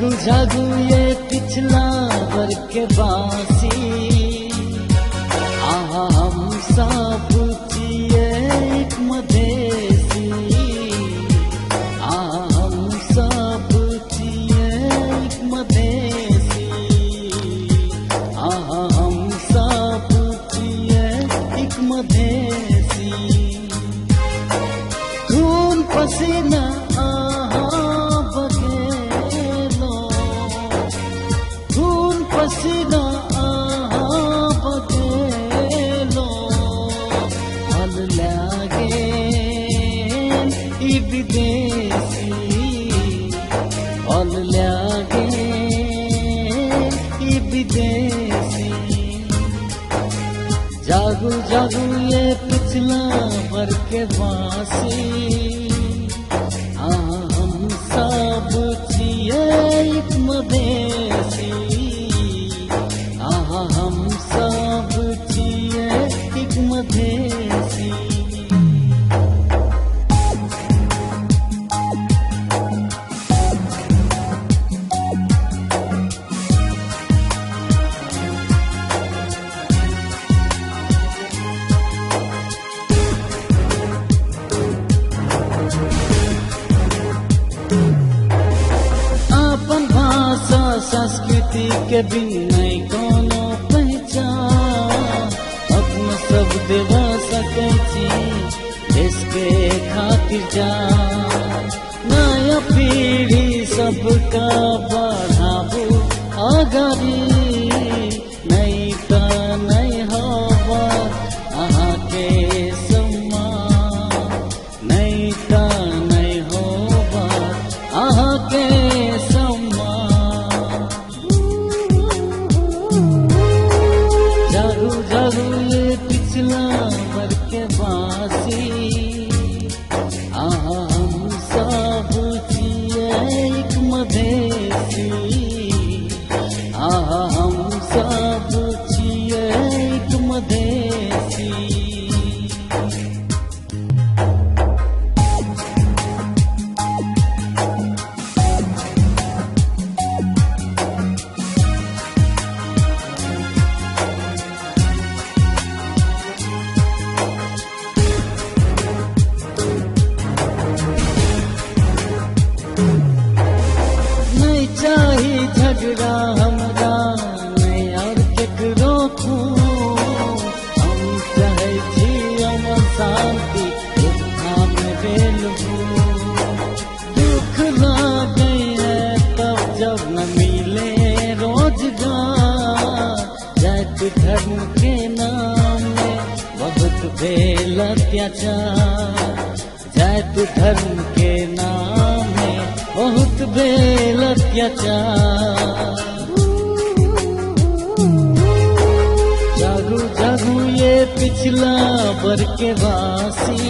जागू जागू ये पिछला वर के बासी, आहा हम सब जिए एक मदेसी, आहा हम सब जिए एक मदेसी, आहा हम सब जिए एक मदेसी। खून पसीना पसीना बगेलो हल लागे ई विदेशी, हल लागे ई विदेशी। जागू जागू ये पिछला वर के बासी, हम सब जिए एक मदेसी, हम सब जिए एक मदेसी। अपन भाषा संस्कृति के बिन नहीं कोनो अपना सब देवा सके देश के खातिर जा। नया पीढ़ी सबका बढ़ाबू आगारी, नहीं का नहीं हवा अहाँ के सम्मान, नहीं का नहीं होवा अहाँ के जागू ये पिछला वर के बासी, हम सब जिए एक मदेसी, हम सब जिए एक मदेसी। चाही झगड़ा हमरा नहीं और केकरो खून, हम चाहे छी अमर शांति धाम बेलबू। दुख लागे है तब जब न मिले रोजगार, जाति धर्म के नाम में बहुत भेल अत्याचार, जाति धर्म के नाम में बहुत भेल अत्याचार। जागू जागू ये पिछला वर के बासी,